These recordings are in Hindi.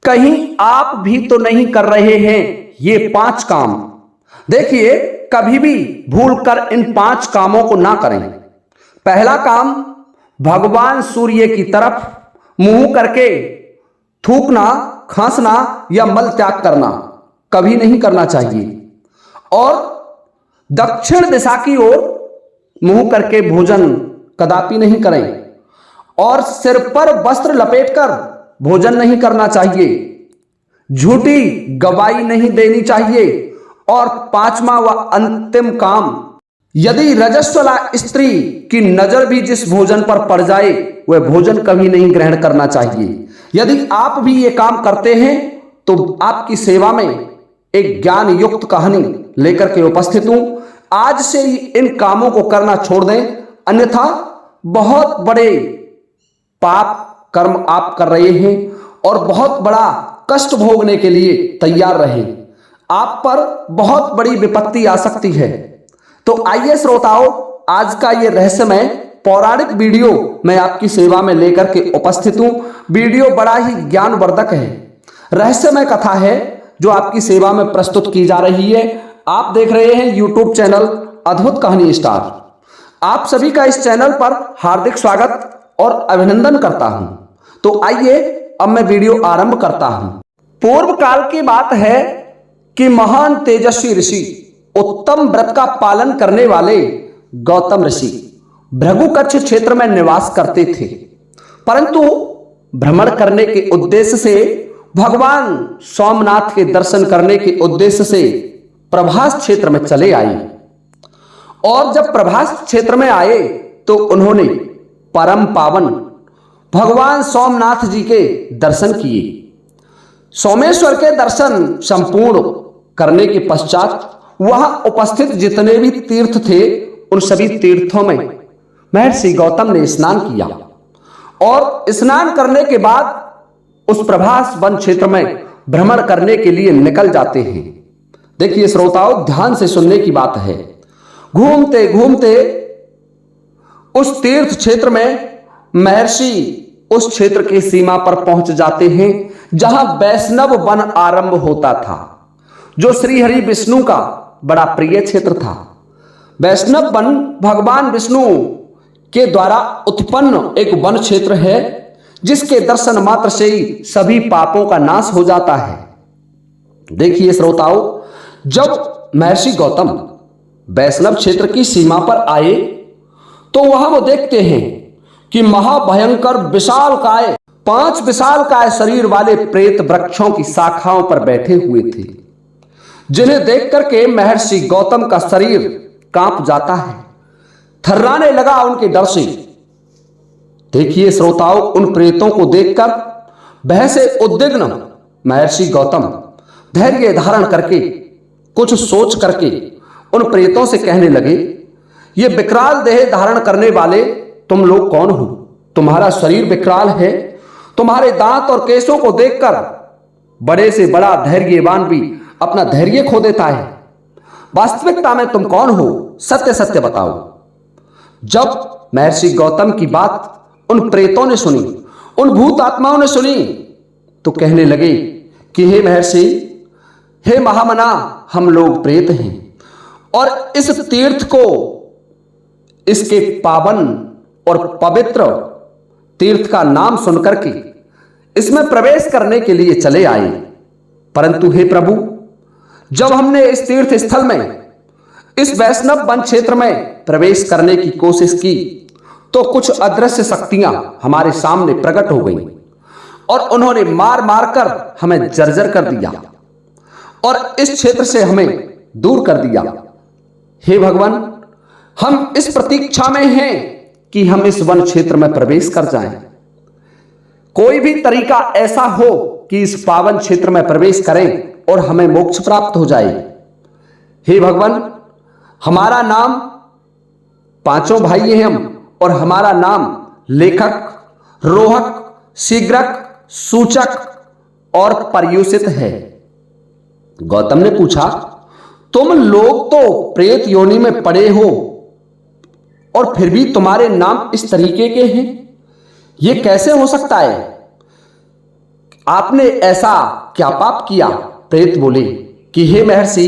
कहीं आप भी तो नहीं कर रहे हैं ये 5 काम। देखिए, कभी भी भूलकर इन 5 कामों को ना करें। पहला काम, भगवान सूर्य की तरफ मुंह करके थूकना, खांसना या मल त्याग करना कभी नहीं करना चाहिए। और दक्षिण दिशा की ओर मुंह करके भोजन कदापि नहीं करें। और सिर पर वस्त्र लपेटकर भोजन नहीं करना चाहिए। झूठी गवाही नहीं देनी चाहिए। और 5वां व अंतिम काम, यदि रजस्वला स्त्री की नजर भी जिस भोजन पर पड़ जाए वह भोजन कभी नहीं ग्रहण करना चाहिए। यदि आप भी ये काम करते हैं तो आपकी सेवा में एक ज्ञान युक्त कहानी लेकर के उपस्थित हूं। आज से ही इन कामों को करना छोड़ दें, अन्यथा बहुत बड़े पाप कर्म आप कर रहे हैं और बहुत बड़ा कष्ट भोगने के लिए तैयार रहें। आप पर बहुत बड़ी विपत्ति आ सकती है। तो आइए श्रोताओं, आज का ये रहस्यमय पौराणिक वीडियो मैं आपकी सेवा में लेकर के उपस्थित हूं। वीडियो बड़ा ही ज्ञानवर्धक है, रहस्यमय कथा है जो आपकी सेवा में प्रस्तुत की जा रही है। आप देख रहे हैं यूट्यूब चैनल अद्भुत कहानी स्टार। आप सभी का इस चैनल पर हार्दिक स्वागत और अभिनंदन करता हूं। तो आइए अब मैं वीडियो आरंभ करता हूं। पूर्व काल की बात है कि महान तेजस्वी ऋषि, उत्तम व्रत का पालन करने वाले गौतम ऋषि भृगुकच्छ क्षेत्र में निवास करते थे। परंतु भ्रमण करने के उद्देश्य से, भगवान सोमनाथ के दर्शन करने के उद्देश्य से प्रभास क्षेत्र में चले आए। और जब प्रभास क्षेत्र में आए तो उन्होंने परम पावन भगवान सोमनाथ जी के दर्शन किए। सोमेश्वर के दर्शन संपूर्ण करने के पश्चात वहां उपस्थित जितने भी तीर्थ थे उन सभी तीर्थों में महर्षि गौतम ने स्नान किया। और स्नान करने के बाद उस प्रभास वन क्षेत्र में भ्रमण करने के लिए निकल जाते हैं। देखिए श्रोताओं, ध्यान से सुनने की बात है। घूमते घूमते उस तीर्थ क्षेत्र में महर्षि उस क्षेत्र की सीमा पर पहुंच जाते हैं जहां वैष्णव वन आरंभ होता था, जो श्री हरि विष्णु का बड़ा प्रिय क्षेत्र था। वैष्णव वन भगवान विष्णु के द्वारा उत्पन्न एक वन क्षेत्र है जिसके दर्शन मात्र से ही सभी पापों का नाश हो जाता है। देखिए श्रोताओं, जब महर्षि गौतम वैष्णव क्षेत्र की सीमा पर आए तो वहां वो देखते हैं कि महाभयंकर विशालकाय 5 विशालकाय शरीर वाले प्रेत वृक्षों की शाखाओं पर बैठे हुए थे, जिन्हें देख करके महर्षि गौतम का शरीर कांप जाता है, थर्राने लगा उनके डर से। देखिए श्रोताओं, उन प्रेतों को देखकर भय से उद्विग्न महर्षि गौतम धैर्य धारण करके, कुछ सोच करके उन प्रेतों से कहने लगे, ये विकराल देह धारण करने वाले तुम लोग कौन हो? तुम्हारा शरीर विकराल है। तुम्हारे दांत और केशों को देखकर बड़े से बड़ा धैर्यवान भी अपना धैर्य खो देता है। वास्तविकता में तुम कौन हो? सत्य सत्य बताओ। जब महर्षि गौतम की बात उन प्रेतों ने सुनी, उन भूत आत्माओं ने सुनी, तो कहने लगे कि हे महर्षि, हे महामना, हम लोग प्रेत हैं और इस तीर्थ को, इसके पावन और पवित्र तीर्थ का नाम सुनकर के इसमें प्रवेश करने के लिए चले आए। परंतु हे प्रभु, जब हमने इस तीर्थ स्थल में, इस वैष्णव वन क्षेत्र में प्रवेश करने की कोशिश की तो कुछ अदृश्य शक्तियां हमारे सामने प्रकट हो गईं और उन्होंने मार मार कर हमें जर्जर कर दिया और इस क्षेत्र से हमें दूर कर दिया। हे भगवान, हम इस प्रतीक्षा में हैं कि हम इस वन क्षेत्र में प्रवेश कर जाएं। कोई भी तरीका ऐसा हो कि इस पावन क्षेत्र में प्रवेश करें और हमें मोक्ष प्राप्त हो जाए। हे भगवान, हमारा नाम, 5 भाई हैं हम, और हमारा नाम लेखक, रोहक, शीघ्रक, सूचक और पर्युषित है। गौतम ने पूछा, तुम लोग तो प्रेत योनि में पड़े हो और फिर भी तुम्हारे नाम इस तरीके के हैं, यह कैसे हो सकता है? आपने ऐसा क्या पाप किया? प्रेत बोले कि हे महर्षि,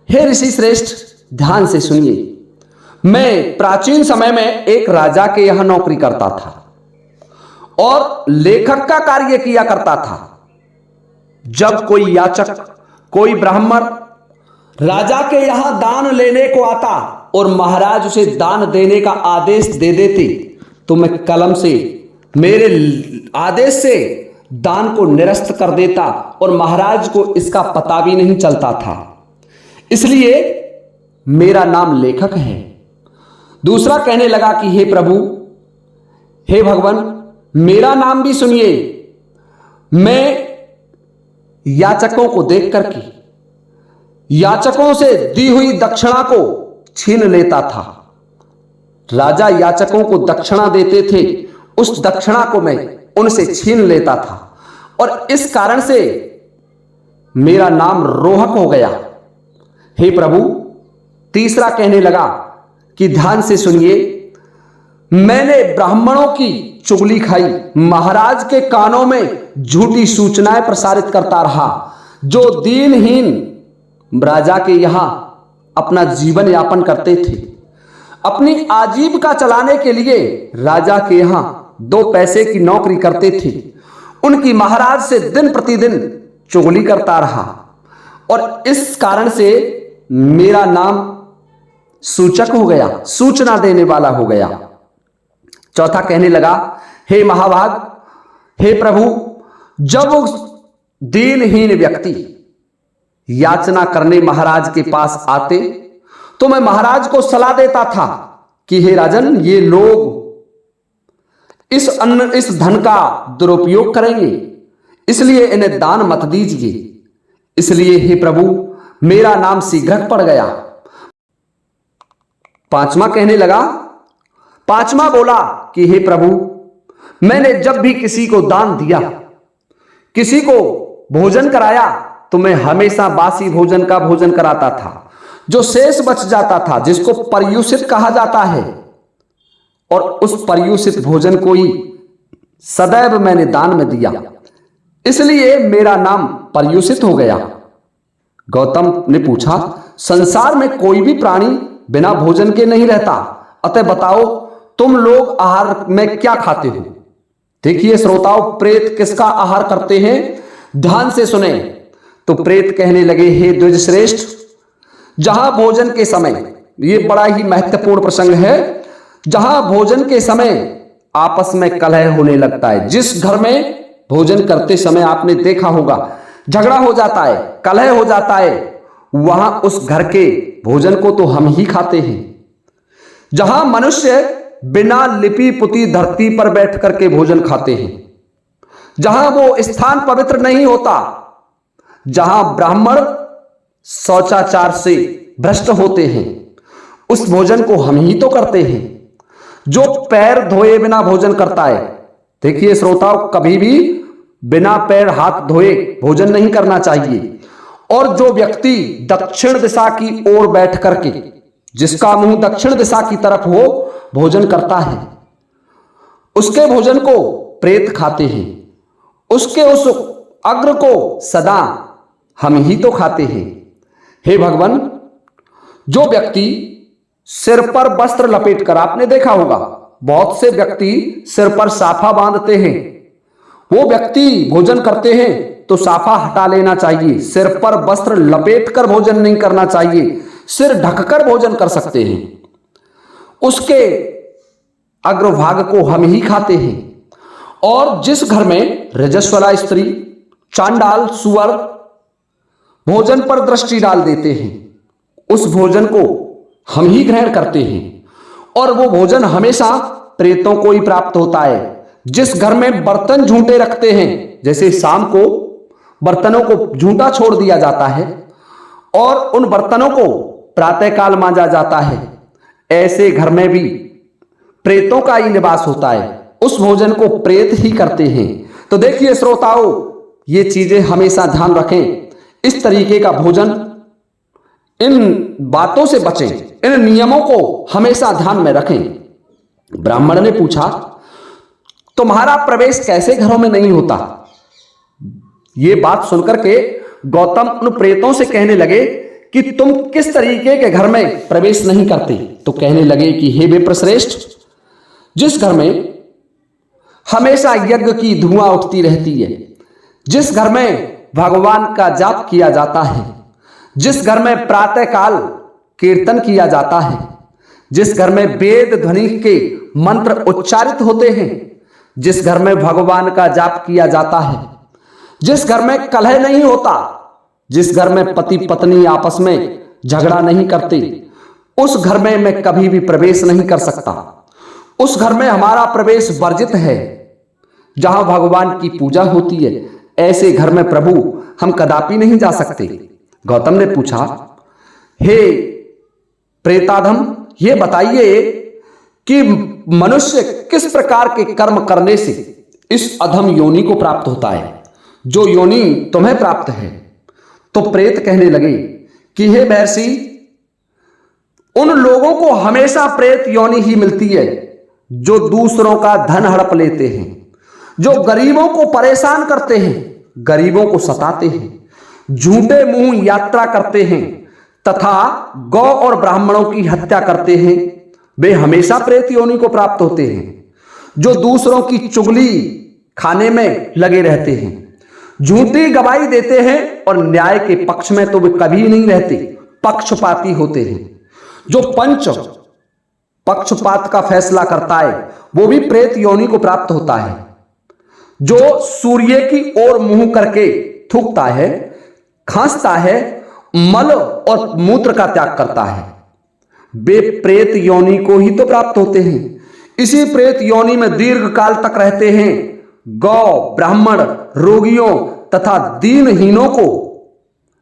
हे ऋषि श्रेष्ठ, ध्यान से सुनिए। मैं प्राचीन समय में एक राजा के यहां नौकरी करता था और लेखक का कार्य किया करता था। जब कोई याचक, कोई ब्राह्मण राजा के यहां दान लेने को आता और महाराज उसे दान देने का आदेश दे देते, तो मैं कलम से, मेरे आदेश से दान को निरस्त कर देता और महाराज को इसका पता भी नहीं चलता था। इसलिए मेरा नाम लेखक है। दूसरा कहने लगा कि हे प्रभु, हे भगवान, मेरा नाम भी सुनिए। मैं याचकों को देख करके याचकों से दी हुई दक्षिणा को छीन लेता था। राजा याचकों को दक्षिणा देते थे, उस दक्षिणा को मैं उनसे छीन लेता था और इस कारण से मेरा नाम रोहक हो गया। हे प्रभु, तीसरा कहने लगा कि ध्यान से सुनिए, मैंने ब्राह्मणों की चुगली खाई, महाराज के कानों में झूठी सूचनाएं प्रसारित करता रहा। जो दीनहीन राजा के यहां अपना जीवन यापन करते थे, अपनी आजीविका चलाने के लिए राजा के यहां 2 पैसे की नौकरी करते थे, उनकी महाराज से दिन प्रतिदिन चुगली करता रहा और इस कारण से मेरा नाम सूचक हो गया, सूचना देने वाला हो गया। चौथा कहने लगा, हे महाभाग, हे प्रभु, जब दीनहीन व्यक्ति याचना करने महाराज के पास आते तो मैं महाराज को सलाह देता था कि हे राजन, ये लोग इस धन का दुरुपयोग करेंगे, इसलिए इन्हें दान मत दीजिए। इसलिए हे प्रभु, मेरा नाम शीघ्र पड़ गया। पांचवा कहने लगा, पांचवा बोला कि हे प्रभु, मैंने जब भी किसी को दान दिया, किसी को भोजन कराया, तो मैं हमेशा बासी भोजन का भोजन कराता था। जो शेष बच जाता था, जिसको पर्युषित कहा जाता है, और उस पर्युषित भोजन को ही सदैव मैंने दान में दिया, इसलिए मेरा नाम पर्युषित हो गया। गौतम ने पूछा, संसार में कोई भी प्राणी बिना भोजन के नहीं रहता, अतः बताओ तुम लोग आहार में क्या खाते हो? देखिए श्रोताओं, प्रेत किसका आहार करते हैं, ध्यान से सुने। तो प्रेत कहने लगे, हे द्विज श्रेष्ठ, जहां भोजन के समय, ये बड़ा ही महत्वपूर्ण प्रसंग है, जहां भोजन के समय आपस में कलह होने लगता है। जिस घर में भोजन करते समय आपने देखा होगा झगड़ा हो जाता है, कलह हो जाता है, वहां उस घर के भोजन को तो हम ही खाते हैं। जहां मनुष्य बिना लिपि पुती धरती पर बैठ करके भोजन खाते हैं, जहां वो स्थान पवित्र नहीं होता, जहां ब्राह्मण शौचाचार से भ्रष्ट होते हैं, उस भोजन को हम ही तो करते हैं। जो पैर धोए बिना भोजन करता है, देखिए श्रोताओं, कभी भी बिना पैर हाथ धोए भोजन नहीं करना चाहिए। और जो व्यक्ति दक्षिण दिशा की ओर बैठ करके, जिसका मुंह दक्षिण दिशा की तरफ हो, भोजन करता है, उसके भोजन को प्रेत खाते हैं, उसके उस अग्र को सदा हम ही तो खाते हैं। हे भगवान, जो व्यक्ति सिर पर वस्त्र लपेटकर, आपने देखा होगा बहुत से व्यक्ति सिर पर साफा बांधते हैं, वो व्यक्ति भोजन करते हैं तो साफा हटा लेना चाहिए। सिर पर वस्त्र लपेटकर भोजन नहीं करना चाहिए, सिर ढककर भोजन कर सकते हैं। उसके अग्रभाग को हम ही खाते हैं। और जिस घर में रजस्वला स्त्री, चांडाल, सुअर भोजन पर दृष्टि डाल देते हैं, उस भोजन को हम ही ग्रहण करते हैं और वो भोजन हमेशा प्रेतों को ही प्राप्त होता है। जिस घर में बर्तन झूठे रखते हैं, जैसे शाम को बर्तनों को झूठा छोड़ दिया जाता है और उन बर्तनों को प्रातःकाल मांजा जाता है, ऐसे घर में भी प्रेतों का ही निवास होता है, उस भोजन को प्रेत ही करते हैं। तो देखिए श्रोताओं, ये चीजें हमेशा ध्यान रखें, इस तरीके का भोजन, इन बातों से बचें, इन नियमों को हमेशा ध्यान में रखें। ब्राह्मण ने पूछा, तुम्हारा प्रवेश कैसे घरों में नहीं होता? ये बात सुनकर के गौतम उन प्रेतों से कहने लगे कि तुम किस तरीके के घर में प्रवेश नहीं करते। तो कहने लगे कि हे विप्रश्रेष्ठ, जिस घर में हमेशा यज्ञ की धुआं उठती रहती है, जिस घर में भगवान का जाप किया जाता है, जिस घर में प्रातःकाल कीर्तन किया जाता है, जिस घर में वेद ध्वनि के मंत्र उच्चारित होते हैं, जिस घर में भगवान का जाप किया जाता है, जिस घर में कलह नहीं होता, जिस घर में पति पत्नी आपस में झगड़ा नहीं करते, उस घर में मैं कभी भी प्रवेश नहीं कर सकता। उस घर में हमारा प्रवेश वर्जित है। जहां भगवान की पूजा होती है, ऐसे घर में प्रभु हम कदापि नहीं जा सकते। गौतम ने पूछा, हे प्रेताधम, ये बताइए कि मनुष्य किस प्रकार के कर्म करने से इस अधम योनि को प्राप्त होता है, जो योनि तुम्हें प्राप्त है। तो प्रेत कहने लगे कि हे महर्षि, उन लोगों को हमेशा प्रेत योनि ही मिलती है जो दूसरों का धन हड़प लेते हैं, जो गरीबों को परेशान करते हैं, गरीबों को सताते हैं, झूठे मुंह यात्रा करते हैं तथा गौ और ब्राह्मणों की हत्या करते हैं। वे हमेशा प्रेत योनि को प्राप्त होते हैं। जो दूसरों की चुगली खाने में लगे रहते हैं, झूठी गवाही देते हैं और न्याय के पक्ष में तो वे कभी नहीं रहते, पक्षपाती होते हैं। जो पंच पक्षपात का फैसला करता है, वो भी प्रेत योनि को प्राप्त होता है। जो सूर्य की ओर मुंह करके थूकता है, खांसता है, मल और मूत्र का त्याग करता है, वे प्रेत योनि को ही तो प्राप्त होते हैं। इसी प्रेत योनि में दीर्घ काल तक रहते हैं। गौ, ब्राह्मण, रोगियों तथा दीनहीनों को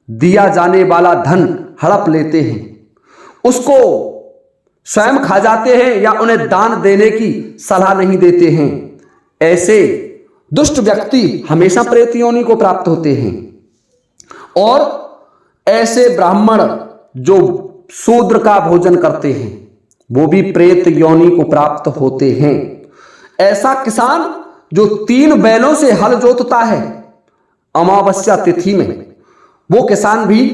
दिया जाने वाला धन हड़प लेते हैं, उसको स्वयं खा जाते हैं या उन्हें दान देने की सलाह नहीं देते हैं। ऐसे दुष्ट व्यक्ति हमेशा प्रेत योनि को प्राप्त होते हैं। और ऐसे ब्राह्मण जो शूद्र का भोजन करते हैं, वो भी प्रेत योनि को प्राप्त होते हैं। ऐसा किसान जो 3 बैलों से हल जोतता है अमावस्या तिथि में, वो किसान भी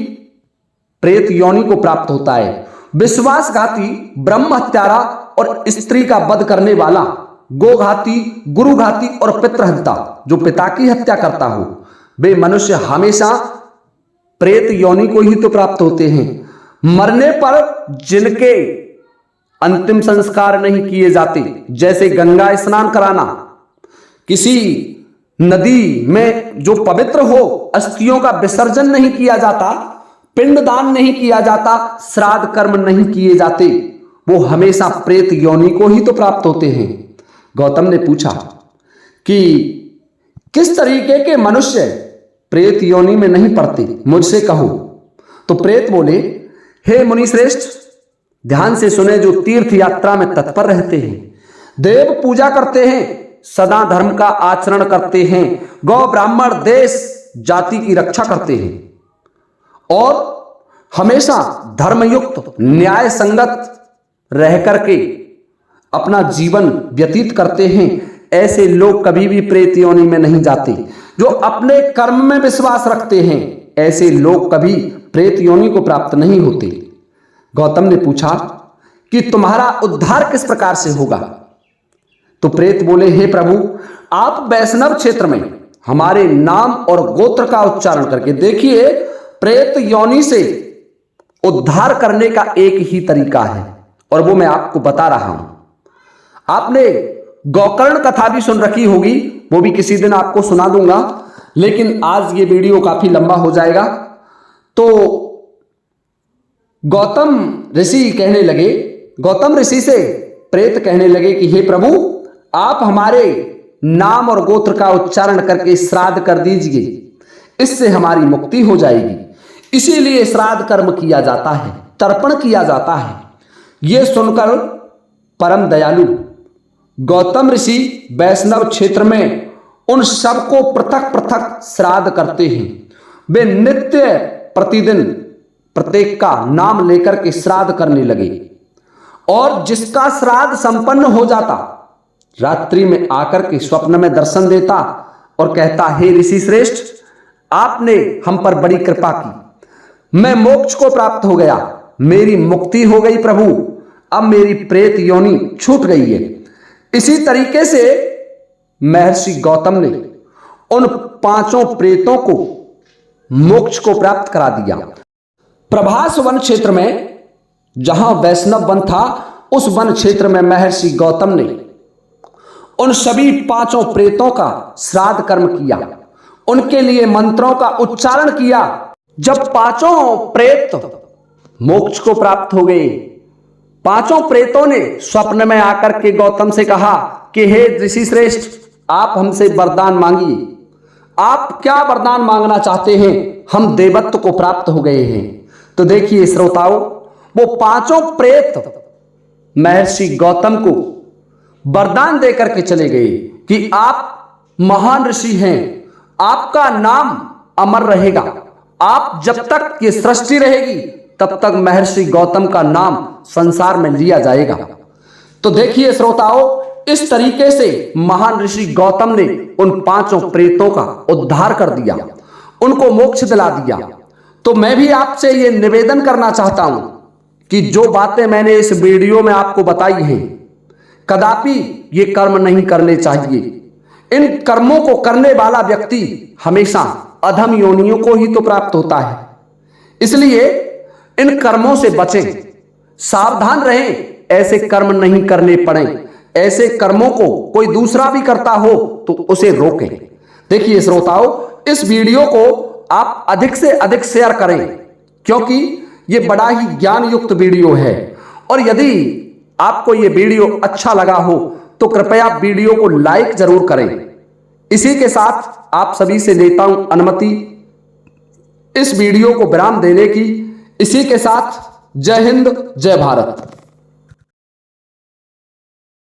प्रेत योनि को प्राप्त होता है। विश्वासघाती, ब्रह्म हत्यारा और स्त्री का वध करने वाला, गोघाती, गुरुघाती और पितृहत्या, जो पिता की हत्या करता हो, वे मनुष्य हमेशा प्रेत योनि को ही तो प्राप्त होते हैं। मरने पर जिनके अंतिम संस्कार नहीं किए जाते, जैसे गंगा स्नान कराना, किसी नदी में जो पवित्र हो अस्थियों का विसर्जन नहीं किया जाता, पिंडदान नहीं किया जाता, श्राद्ध कर्म नहीं किए जाते, वो हमेशा प्रेत योनि को ही तो प्राप्त होते हैं। गौतम ने पूछा कि किस तरीके के मनुष्य प्रेत योनि में नहीं पड़ते, मुझसे कहो। तो प्रेत बोले, हे मुनि श्रेष्ठ, ध्यान से सुने, जो तीर्थ यात्रा में तत्पर रहते हैं, देव पूजा करते हैं, सदा धर्म का आचरण करते हैं, गौ ब्राह्मण देश जाति की रक्षा करते हैं और हमेशा धर्मयुक्त न्याय संगत रह करके अपना जीवन व्यतीत करते हैं, ऐसे लोग कभी भी प्रेत योनि में नहीं जाते। जो अपने कर्म में विश्वास रखते हैं, ऐसे लोग कभी प्रेत योनि को प्राप्त नहीं होते। गौतम ने पूछा कि तुम्हारा उद्धार किस प्रकार से होगा। तो प्रेत बोले, हे प्रभु, आप वैष्णव क्षेत्र में हमारे नाम और गोत्र का उच्चारण करके देखिए। प्रेत योनि से उद्धार करने का एक ही तरीका है और वो मैं आपको बता रहा हूं। आपने गोकर्ण कथा भी सुन रखी होगी, वो भी किसी दिन आपको सुना दूंगा, लेकिन आज ये वीडियो काफी लंबा हो जाएगा। तो गौतम ऋषि कहने लगे, गौतम ऋषि से प्रेत कहने लगे कि हे प्रभु, आप हमारे नाम और गोत्र का उच्चारण करके श्राद्ध कर दीजिए, इससे हमारी मुक्ति हो जाएगी। इसीलिए श्राद्ध कर्म किया जाता है, तर्पण किया जाता है। यह सुनकर परम दयालु गौतम ऋषि वैष्णव क्षेत्र में उन सबको पृथक पृथक श्राद्ध करते हैं। वे नित्य प्रतिदिन प्रत्येक का नाम लेकर के श्राद्ध करने लगे और जिसका श्राद्ध संपन्न हो जाता, रात्रि में आकर के स्वप्न में दर्शन देता और कहता, हे ऋषि श्रेष्ठ, आपने हम पर बड़ी कृपा की। मैं मोक्ष को प्राप्त हो गया, मेरी मुक्ति हो गई प्रभु, अब मेरी प्रेत योनि छूट गई है। इसी तरीके से महर्षि गौतम ने उन 5 प्रेतों को मोक्ष को प्राप्त करा दिया। प्रभास वन क्षेत्र में जहां वैष्णव वन था, उस वन क्षेत्र में महर्षि गौतम ने उन सभी 5 प्रेतों का श्राद्ध कर्म किया, उनके लिए मंत्रों का उच्चारण किया। जब 5 प्रेत मोक्ष को प्राप्त हो गए, 5 प्रेतों ने स्वप्न में आकर के गौतम से कहा कि हे ऋषि श्रेष्ठ, आप हमसे वरदान मांगिए, आप क्या वरदान मांगना चाहते हैं? हम देवत्व को प्राप्त हो गए हैं। तो देखिए श्रोताओं, वो 5 प्रेत महर्षि गौतम को वरदान देकर के चले गए कि आप महान ऋषि हैं, आपका नाम अमर रहेगा, आप जब तक ये सृष्टि रहेगी तब तक महर्षि गौतम का नाम संसार में लिया जाएगा। तो देखिए श्रोताओं, इस तरीके से महान ऋषि गौतम ने उन 5 प्रेतों का उद्धार कर दिया, उनको मोक्ष दिला दिया। तो मैं भी आपसे ये निवेदन करना चाहता हूं कि जो बातें मैंने इस वीडियो में आपको बताई हैं, कदापि ये कर्म नहीं करने चाहिए। इन कर्मों को करने वाला व्यक्ति हमेशा अधम योनियों को ही तो प्राप्त होता है। इसलिए इन कर्मों से बचें, सावधान रहें, ऐसे कर्म नहीं करने पड़े। ऐसे कर्मों को कोई दूसरा भी करता हो तो उसे रोकें। देखिए श्रोताओं, इस वीडियो को आप अधिक से अधिक शेयर करें, क्योंकि ये बड़ा ही ज्ञान युक्त वीडियो है। और यदि आपको ये वीडियो अच्छा लगा हो तो कृपया वीडियो को लाइक जरूर करें। इसी के साथ आप सभी से लेता हूं अनुमति इस वीडियो को विराम देने की। इसी के साथ जय हिंद, जय भारत।